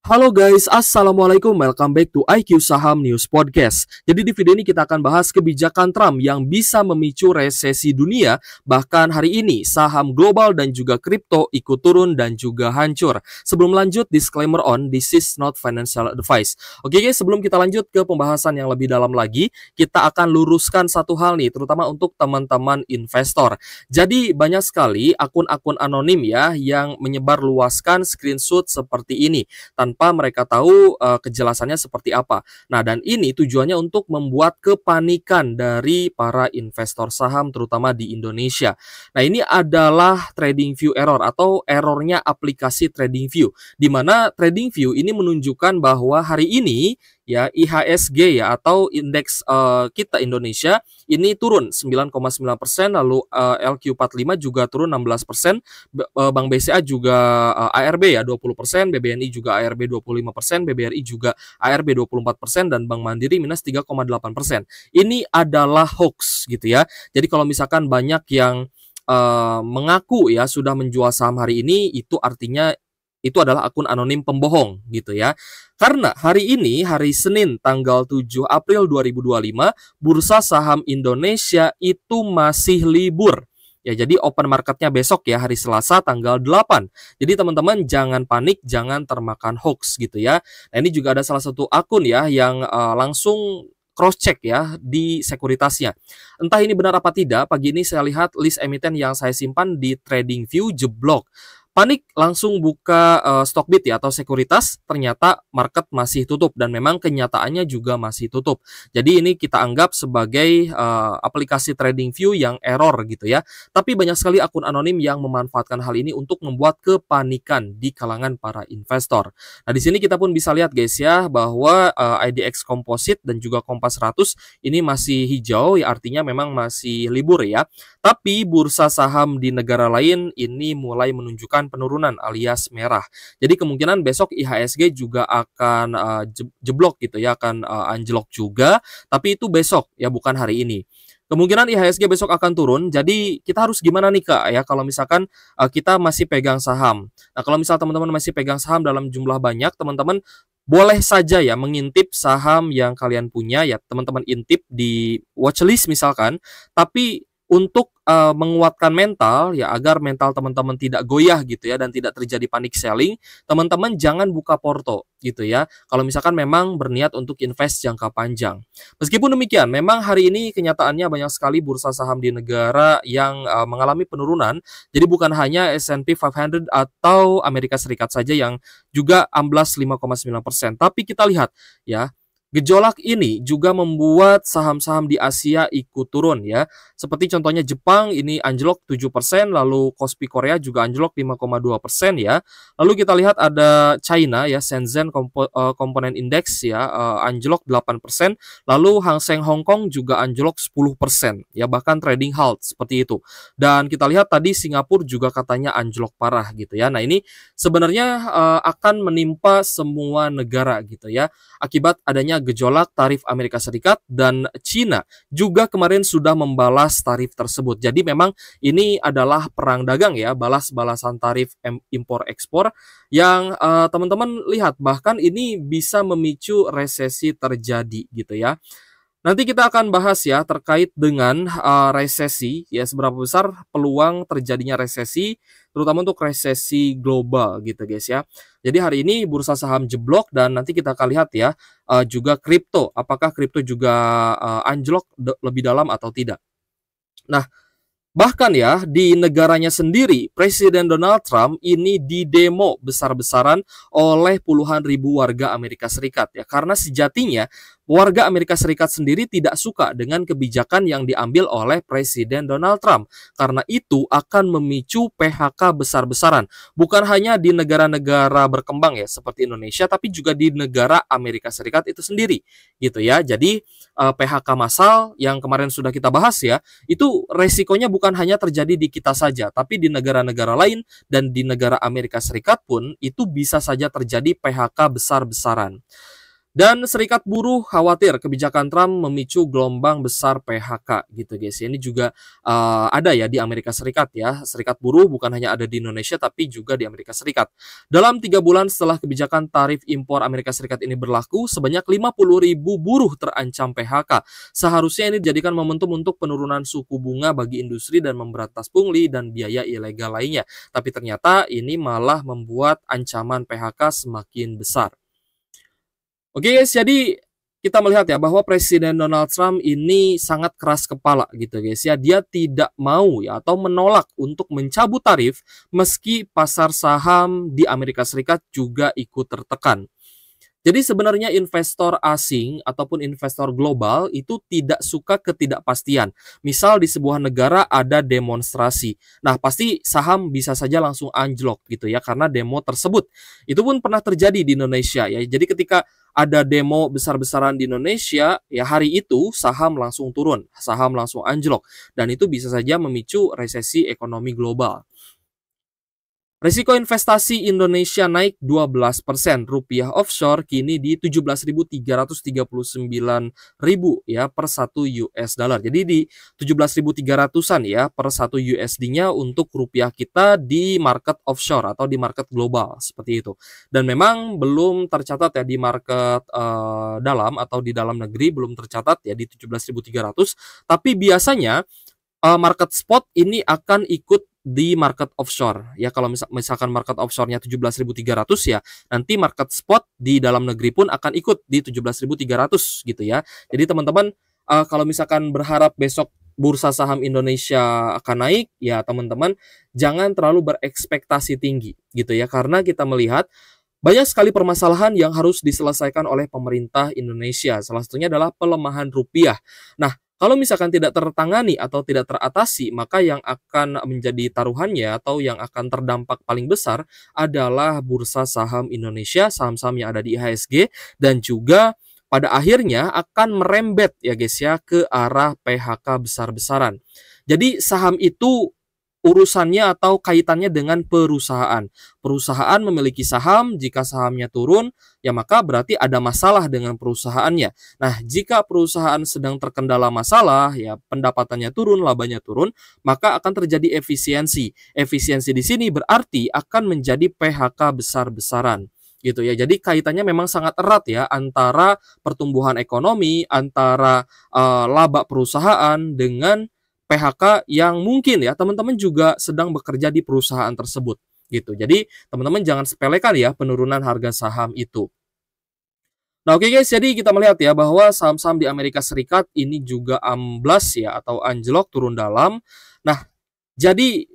Halo guys, Assalamualaikum, welcome back to IQ Saham News Podcast. Jadi di video ini kita akan bahas kebijakan Trump yang bisa memicu resesi dunia. Bahkan hari ini saham global dan juga kripto ikut turun dan juga hancur. Sebelum lanjut, disclaimer on, this is not financial advice. Oke guys, sebelum kita lanjut ke pembahasan yang lebih dalam lagi, kita akan luruskan satu hal nih, terutama untuk teman-teman investor. Jadi banyak sekali akun-akun anonim ya yang menyebarluaskan screenshot seperti ini tanpa mereka tahu kejelasannya seperti apa. Nah, dan ini tujuannya untuk membuat kepanikan dari para investor saham terutama di Indonesia. Nah, ini adalah TradingView error atau errornya aplikasi TradingView, di mana TradingView ini menunjukkan bahwa hari ini ya IHSG ya atau indeks kita Indonesia ini turun 9,9%, lalu LQ45 juga turun 16%, Bank BCA juga ARB ya 20%, BBNI juga ARB 25%, BBRI juga ARB 24%, dan Bank Mandiri minus 3,8%. Ini adalah hoax gitu ya. Jadi kalau misalkan banyak yang mengaku ya sudah menjual saham hari ini, itu artinya itu adalah akun anonim pembohong gitu ya. Karena hari ini, hari Senin tanggal 7 April 2025, bursa saham Indonesia itu masih libur. Ya, jadi open marketnya besok ya, hari Selasa tanggal 8. Jadi teman-teman jangan panik, jangan termakan hoax gitu ya. Nah, ini juga ada salah satu akun ya yang langsung cross check ya di sekuritasnya. Entah ini benar apa tidak, pagi ini saya lihat list emiten yang saya simpan di TradingView jeblok. Panik langsung buka Stockbit ya atau sekuritas, ternyata market masih tutup dan memang kenyataannya juga masih tutup. Jadi ini kita anggap sebagai aplikasi TradingView yang error gitu ya. Tapi banyak sekali akun anonim yang memanfaatkan hal ini untuk membuat kepanikan di kalangan para investor. Nah, di sini kita pun bisa lihat guys ya bahwa IDX Composite dan juga Kompas 100 ini masih hijau ya, artinya memang masih libur ya. Tapi bursa saham di negara lain ini mulai menunjukkan penurunan alias merah. Jadi kemungkinan besok IHSG juga akan jeblok gitu ya, akan anjlok juga, tapi itu besok ya, bukan hari ini. Kemungkinan IHSG besok akan turun. Jadi kita harus gimana nih Kak ya kalau misalkan kita masih pegang saham. Nah, kalau misal teman-teman masih pegang saham dalam jumlah banyak, teman-teman boleh saja ya mengintip saham yang kalian punya ya, teman-teman intip di watchlist misalkan, tapi untuk menguatkan mental ya, agar mental teman-teman tidak goyah gitu ya dan tidak terjadi panic selling, teman-teman jangan buka porto gitu ya. Kalau misalkan memang berniat untuk invest jangka panjang. Meskipun demikian, memang hari ini kenyataannya banyak sekali bursa saham di negara yang mengalami penurunan. Jadi bukan hanya S&P 500 atau Amerika Serikat saja yang juga amblas 5,9%, tapi kita lihat ya, gejolak ini juga membuat saham-saham di Asia ikut turun ya. Seperti contohnya Jepang ini anjlok 7%, lalu Kospi Korea juga anjlok 5,2% ya. Lalu kita lihat ada China ya, Shenzhen Component Index ya anjlok 8%, lalu Hang Seng Hong Kong juga anjlok 10% ya, bahkan trading halt seperti itu. Dan kita lihat tadi Singapura juga katanya anjlok parah gitu ya. Nah, ini sebenarnya akan menimpa semua negara gitu ya, akibat adanya gejolak tarif Amerika Serikat, dan Cina juga kemarin sudah membalas tarif tersebut. Jadi memang ini adalah perang dagang ya, balas-balasan tarif impor ekspor yang teman-teman lihat bahkan ini bisa memicu resesi terjadi gitu ya. Nanti kita akan bahas ya terkait dengan resesi ya, seberapa besar peluang terjadinya resesi, terutama untuk resesi global gitu guys ya. Jadi hari ini bursa saham jeblok, dan nanti kita akan lihat ya juga kripto, apakah kripto juga anjlok lebih dalam atau tidak. Nah, bahkan ya di negaranya sendiri, Presiden Donald Trump ini didemo besar-besaran oleh puluhan ribu warga Amerika Serikat ya, karena sejatinya warga Amerika Serikat sendiri tidak suka dengan kebijakan yang diambil oleh Presiden Donald Trump, karena itu akan memicu PHK besar-besaran, bukan hanya di negara-negara berkembang ya seperti Indonesia, tapi juga di negara Amerika Serikat itu sendiri gitu ya. Jadi PHK massal yang kemarin sudah kita bahas ya, itu resikonya bukan hanya terjadi di kita saja, tapi di negara-negara lain dan di negara Amerika Serikat pun itu bisa saja terjadi PHK besar-besaran. Dan serikat buruh khawatir kebijakan Trump memicu gelombang besar PHK gitu guys. Ini juga ada ya di Amerika Serikat ya. Serikat buruh bukan hanya ada di Indonesia tapi juga di Amerika Serikat. Dalam 3 bulan setelah kebijakan tarif impor Amerika Serikat ini berlaku, sebanyak 50.000 buruh terancam PHK. Seharusnya ini dijadikan momentum untuk penurunan suku bunga bagi industri dan memberantas pungli dan biaya ilegal lainnya. Tapi ternyata ini malah membuat ancaman PHK semakin besar. Oke guys, jadi kita melihat ya bahwa Presiden Donald Trump ini sangat keras kepala gitu guys ya. Dia tidak mau ya atau menolak untuk mencabut tarif meski pasar saham di Amerika Serikat juga ikut tertekan. Jadi sebenarnya investor asing ataupun investor global itu tidak suka ketidakpastian. Misal di sebuah negara ada demonstrasi. Nah, pasti saham bisa saja langsung anjlok gitu ya karena demo tersebut. Itu pun pernah terjadi di Indonesia ya. Jadi ketika ada demo besar-besaran di Indonesia, ya hari itu saham langsung turun, saham langsung anjlok dan itu bisa saja memicu resesi ekonomi global. Risiko investasi Indonesia naik 12%, rupiah offshore kini di 17.339.000 ya per 1 US dollar. Jadi di 17.300-an ya per 1 USD-nya untuk rupiah kita di market offshore atau di market global seperti itu. Dan memang belum tercatat ya di market dalam atau di dalam negeri belum tercatat ya di 17.300, tapi biasanya market spot ini akan ikut di market offshore ya. Kalau misalkan market offshore-nya 17.300 ya, nanti market spot di dalam negeri pun akan ikut di 17.300 gitu ya. Jadi teman-teman kalau misalkan berharap besok bursa saham Indonesia akan naik ya, teman-teman jangan terlalu berekspektasi tinggi gitu ya, karena kita melihat banyak sekali permasalahan yang harus diselesaikan oleh pemerintah Indonesia. Salah satunya adalah pelemahan rupiah. Nah, kalau misalkan tidak tertangani atau tidak teratasi, maka yang akan menjadi taruhannya atau yang akan terdampak paling besar adalah bursa saham Indonesia, saham-saham yang ada di IHSG, dan juga pada akhirnya akan merembet ya guys ya ke arah PHK besar-besaran. Jadi saham itu urusannya atau kaitannya dengan perusahaan. Perusahaan memiliki saham, jika sahamnya turun, ya maka berarti ada masalah dengan perusahaannya. Nah, jika perusahaan sedang terkendala masalah, ya pendapatannya turun, labanya turun, maka akan terjadi efisiensi. Efisiensi di sini berarti akan menjadi PHK besar-besaran. Gitu ya. Jadi kaitannya memang sangat erat ya antara pertumbuhan ekonomi, antara laba perusahaan dengan PHK yang mungkin ya teman-teman juga sedang bekerja di perusahaan tersebut gitu. Jadi teman-teman jangan sepelekan ya penurunan harga saham itu. Nah oke guys, jadi kita melihat ya bahwa saham-saham di Amerika Serikat ini juga amblas ya atau anjlok turun dalam. Nah jadi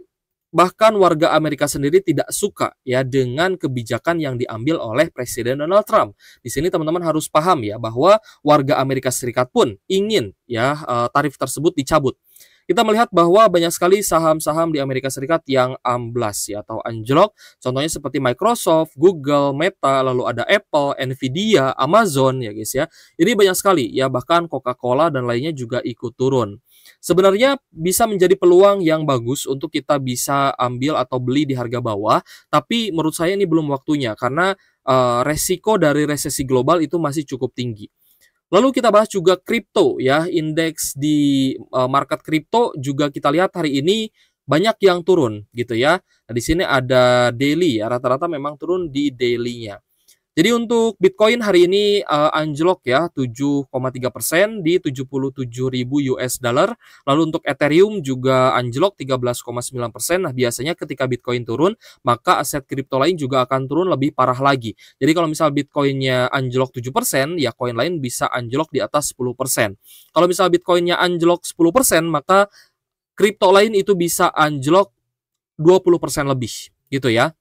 bahkan warga Amerika sendiri tidak suka ya dengan kebijakan yang diambil oleh Presiden Donald Trump. Di sini teman-teman harus paham ya bahwa warga Amerika Serikat pun ingin ya tarif tersebut dicabut. Kita melihat bahwa banyak sekali saham-saham di Amerika Serikat yang amblas ya atau anjlok. Contohnya seperti Microsoft, Google, Meta, lalu ada Apple, Nvidia, Amazon ya guys ya. Ini banyak sekali ya, bahkan Coca-Cola dan lainnya juga ikut turun. Sebenarnya bisa menjadi peluang yang bagus untuk kita bisa ambil atau beli di harga bawah, tapi menurut saya ini belum waktunya karena resiko dari resesi global itu masih cukup tinggi. Lalu kita bahas juga kripto ya, indeks di market kripto juga kita lihat hari ini banyak yang turun gitu ya. Nah, di sini ada daily ya, rata-rata memang turun di daily-nya. Jadi untuk Bitcoin hari ini anjlok ya 7,3% di 77.000 US dollar. Lalu untuk Ethereum juga anjlok 13,9%. Nah, biasanya ketika Bitcoin turun, maka aset kripto lain juga akan turun lebih parah lagi. Jadi kalau misal Bitcoinnya anjlok 7%, ya koin lain bisa anjlok di atas 10%. Kalau misal Bitcoinnya anjlok 10%, maka kripto lain itu bisa anjlok 20% lebih gitu ya.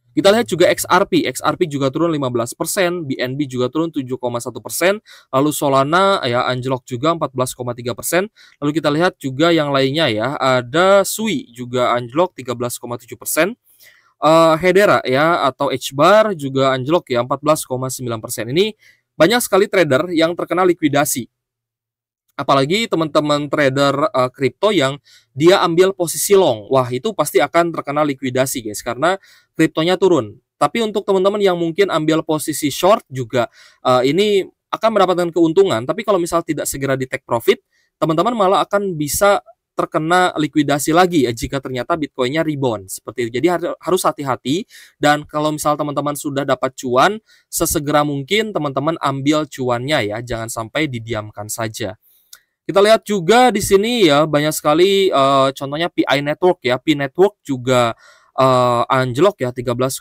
Kita lihat juga XRP juga turun 15%, BNB juga turun 7,1%, lalu Solana ya anjlok juga 14,3%. Lalu kita lihat juga yang lainnya ya, ada SUI juga anjlok 13,7%. Hedera ya atau HBAR juga anjlok ya 14,9%. Ini banyak sekali trader yang terkena likuidasi. Apalagi teman-teman trader kripto yang dia ambil posisi long. Wah, itu pasti akan terkena likuidasi guys karena kriptonya turun. Tapi untuk teman-teman yang mungkin ambil posisi short juga ini akan mendapatkan keuntungan. Tapi kalau misal tidak segera di take profit, teman-teman malah akan bisa terkena likuidasi lagi ya jika ternyata Bitcoin-nya rebound seperti itu. Jadi harus hati-hati, dan kalau misal teman-teman sudah dapat cuan, sesegera mungkin teman-teman ambil cuannya ya, jangan sampai didiamkan saja. Kita lihat juga di sini ya banyak sekali contohnya PI Network ya. Pi Network juga anjlok ya 13,6%,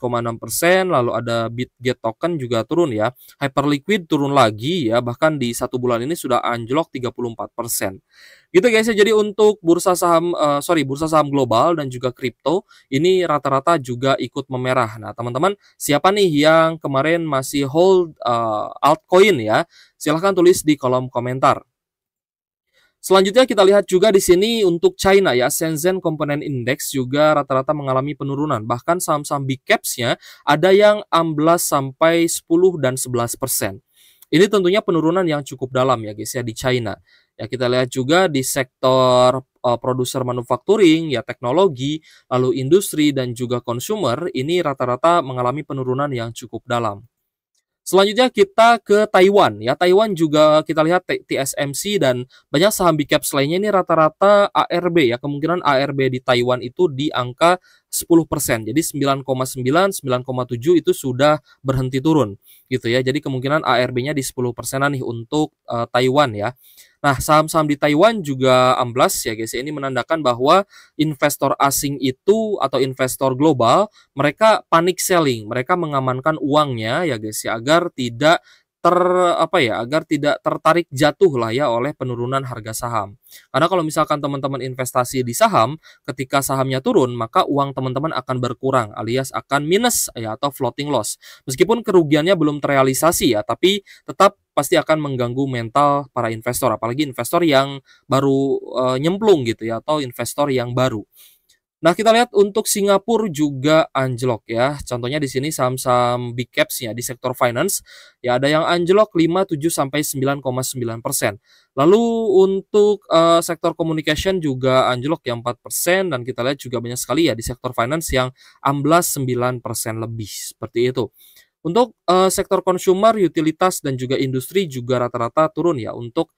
lalu ada Bitget token juga turun ya. Hyperliquid turun lagi ya, bahkan di 1 bulan ini sudah anjlok 34%. Gitu guys ya. Jadi untuk bursa saham global dan juga kripto ini rata-rata juga ikut memerah. Nah, teman-teman, siapa nih yang kemarin masih hold altcoin ya? Silahkan tulis di kolom komentar. Selanjutnya kita lihat juga di sini untuk China ya, Shenzhen Component Index juga rata-rata mengalami penurunan. Bahkan saham-saham big caps-nya ada yang amblas sampai 10 dan 11%. Ini tentunya penurunan yang cukup dalam ya guys ya di China. Ya, kita lihat juga di sektor produser manufacturing ya, teknologi, lalu industri dan juga consumer ini rata-rata mengalami penurunan yang cukup dalam. Selanjutnya kita ke Taiwan ya. Taiwan juga kita lihat TSMC dan banyak saham big caps lainnya ini rata-rata ARB ya. Kemungkinan ARB di Taiwan itu di angka 10%. Jadi 9,9, 9,7 itu sudah berhenti turun gitu ya. Jadi kemungkinan ARB-nya di 10%-an nih untuk Taiwan ya. Nah, saham-saham di Taiwan juga amblas ya guys. Ini menandakan bahwa investor asing itu atau investor global mereka panic selling, mereka mengamankan uangnya ya guys ya, agar tidak agar tidak tertarik jatuh lah ya oleh penurunan harga saham. Karena kalau misalkan teman-teman investasi di saham, ketika sahamnya turun, maka uang teman-teman akan berkurang alias akan minus ya, atau floating loss. Meskipun kerugiannya belum terrealisasi ya, tapi tetap pasti akan mengganggu mental para investor, apalagi investor yang baru nyemplung gitu ya, atau investor yang baru. Nah, kita lihat untuk Singapura juga anjlok ya. Contohnya di sini saham-saham big caps-nya di sektor finance ya, ada yang anjlok 5, 7 sampai 9,9%. Lalu untuk sektor communication juga anjlok ya 4%, dan kita lihat juga banyak sekali ya di sektor finance yang amblas 9% lebih seperti itu. Untuk sektor consumer, utilitas dan juga industri juga rata-rata turun ya untuk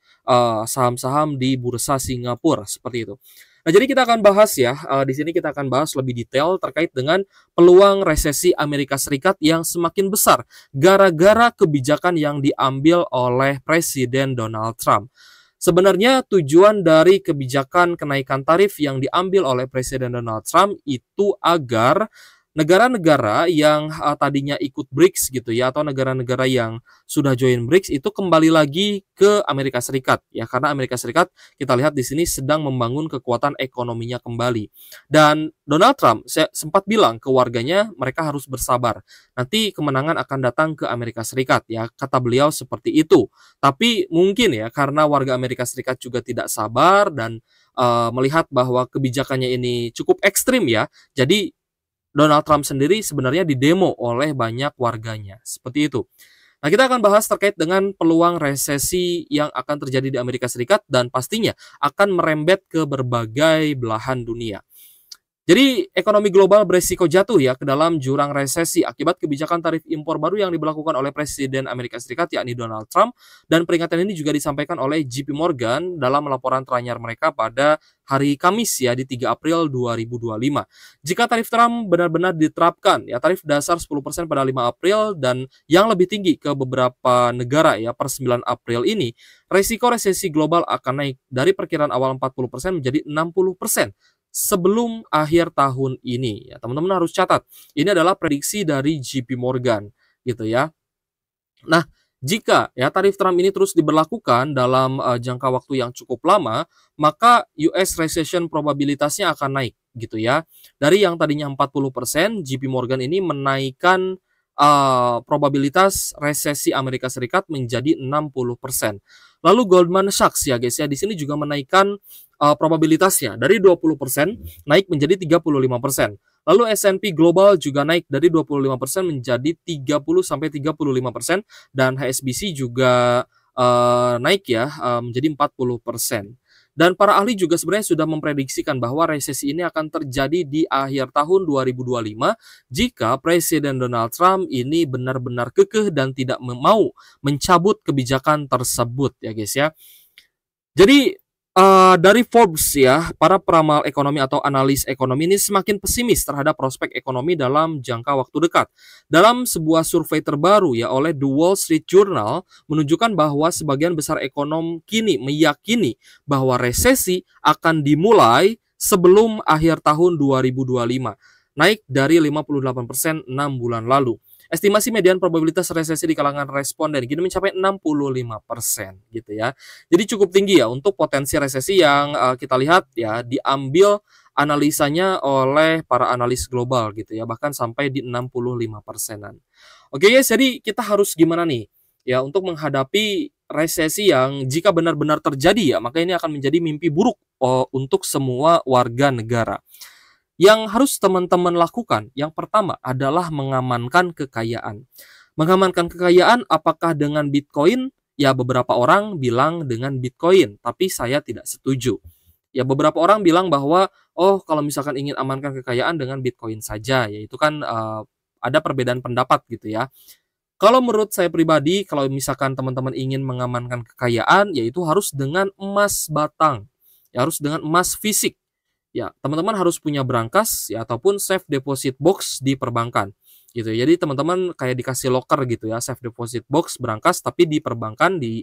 saham-saham di bursa Singapura seperti itu. Nah, jadi kita akan bahas ya, di sini kita akan bahas lebih detail terkait dengan peluang resesi Amerika Serikat yang semakin besar gara-gara kebijakan yang diambil oleh Presiden Donald Trump. Sebenarnya tujuan dari kebijakan kenaikan tarif yang diambil oleh Presiden Donald Trump itu agar negara-negara yang tadinya ikut BRICS gitu ya, atau negara-negara yang sudah join BRICS itu kembali lagi ke Amerika Serikat ya, karena Amerika Serikat kita lihat di sini sedang membangun kekuatan ekonominya kembali. Dan Donald Trump sempat bilang ke warganya mereka harus bersabar. Nanti kemenangan akan datang ke Amerika Serikat ya, kata beliau seperti itu. Tapi mungkin ya karena warga Amerika Serikat juga tidak sabar dan melihat bahwa kebijakannya ini cukup ekstrim ya. Jadi Donald Trump sendiri sebenarnya didemo oleh banyak warganya. Seperti itu. Nah, kita akan bahas terkait dengan peluang resesi yang akan terjadi di Amerika Serikat dan pastinya akan merembet ke berbagai belahan dunia. Jadi ekonomi global beresiko jatuh ya ke dalam jurang resesi akibat kebijakan tarif impor baru yang diberlakukan oleh Presiden Amerika Serikat yakni Donald Trump, dan peringatan ini juga disampaikan oleh JP Morgan dalam laporan teranyar mereka pada hari Kamis ya di 3 April 2025. Jika tarif Trump benar-benar diterapkan ya, tarif dasar 10% pada 5 April dan yang lebih tinggi ke beberapa negara ya per 9 April ini, resiko resesi global akan naik dari perkiraan awal 40% menjadi 60% sebelum akhir tahun ini ya. Teman-teman harus catat, ini adalah prediksi dari JP Morgan gitu ya. Nah, jika ya tarif Trump ini terus diberlakukan dalam jangka waktu yang cukup lama, maka US recession probabilitasnya akan naik gitu ya. Dari yang tadinya 40%, JP Morgan ini menaikkan probabilitas resesi Amerika Serikat menjadi 60%. Lalu Goldman Sachs ya guys ya, di sini juga menaikkan probabilitasnya dari 20% naik menjadi 35%. Lalu S&P Global juga naik dari 25% menjadi 30-35%, dan HSBC juga naik ya menjadi 40%. Dan para ahli juga sebenarnya sudah memprediksikan bahwa resesi ini akan terjadi di akhir tahun 2025 jika Presiden Donald Trump ini benar-benar kekeh dan tidak mau mencabut kebijakan tersebut ya guys ya. Jadi dari Forbes ya, para peramal ekonomi atau analis ekonomi ini semakin pesimis terhadap prospek ekonomi dalam jangka waktu dekat. Dalam sebuah survei terbaru ya oleh The Wall Street Journal menunjukkan bahwa sebagian besar ekonom kini meyakini bahwa resesi akan dimulai sebelum akhir tahun 2025, naik dari 58% 6 bulan lalu. Estimasi median probabilitas resesi di kalangan responden kini mencapai 65% gitu ya. Jadi cukup tinggi ya untuk potensi resesi yang kita lihat ya diambil analisanya oleh para analis global gitu ya, bahkan sampai di 65%-an. Oke guys, jadi kita harus gimana nih ya untuk menghadapi resesi yang jika benar-benar terjadi ya, maka ini akan menjadi mimpi buruk untuk semua warga negara. Yang harus teman-teman lakukan, yang pertama adalah mengamankan kekayaan. Mengamankan kekayaan apakah dengan Bitcoin? Ya beberapa orang bilang dengan Bitcoin, tapi saya tidak setuju. Ya beberapa orang bilang bahwa, oh kalau misalkan ingin amankan kekayaan dengan Bitcoin saja, yaitu kan ada perbedaan pendapat gitu ya. Kalau menurut saya pribadi, kalau misalkan teman-teman ingin mengamankan kekayaan, yaitu harus dengan emas batang. Ya harus dengan emas fisik. Ya, teman-teman harus punya brankas ya ataupun safe deposit box di perbankan gitu. Jadi teman-teman kayak dikasih locker gitu ya, safe deposit box brankas tapi di perbankan di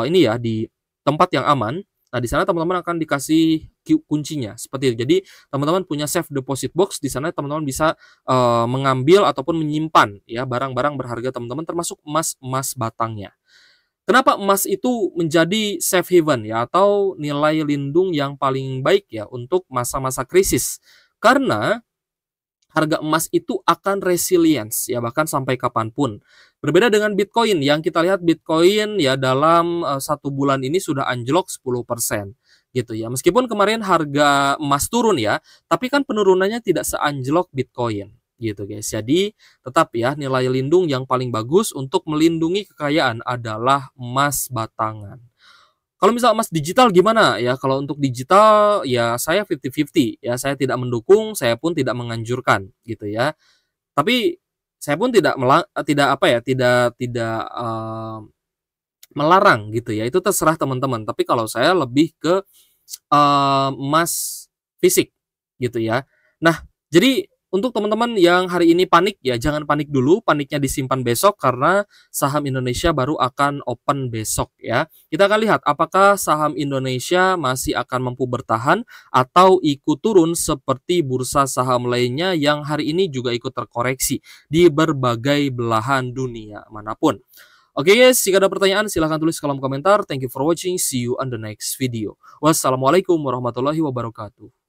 ini ya di tempat yang aman. Nah, di sana teman-teman akan dikasih kuncinya seperti itu. Jadi teman-teman punya safe deposit box di sana teman-teman bisa mengambil ataupun menyimpan ya barang-barang berharga teman-teman termasuk emas batangnya. Kenapa emas itu menjadi safe haven ya atau nilai lindung yang paling baik ya untuk masa-masa krisis? Karena harga emas itu akan resilience ya bahkan sampai kapanpun. Berbeda dengan Bitcoin yang kita lihat Bitcoin ya dalam 1 bulan ini sudah anjlok 10% gitu ya. Meskipun kemarin harga emas turun ya, tapi kan penurunannya tidak seanjlok Bitcoin gitu guys. Jadi tetap ya nilai lindung yang paling bagus untuk melindungi kekayaan adalah emas batangan. Kalau misal emas digital gimana ya? Kalau untuk digital ya saya 50-50 ya. Saya tidak mendukung, saya pun tidak menganjurkan gitu ya. Tapi saya pun tidak apa ya, tidak melarang gitu ya. Itu terserah teman-teman. Tapi kalau saya lebih ke emas fisik gitu ya. Nah, jadi untuk teman-teman yang hari ini panik ya jangan panik dulu, paniknya disimpan besok karena saham Indonesia baru akan open besok ya. Kita akan lihat apakah saham Indonesia masih akan mampu bertahan atau ikut turun seperti bursa saham lainnya yang hari ini juga ikut terkoreksi di berbagai belahan dunia manapun. Oke guys, jika ada pertanyaan silahkan tulis kolom komentar. Thank you for watching, see you on the next video. Wassalamualaikum warahmatullahi wabarakatuh.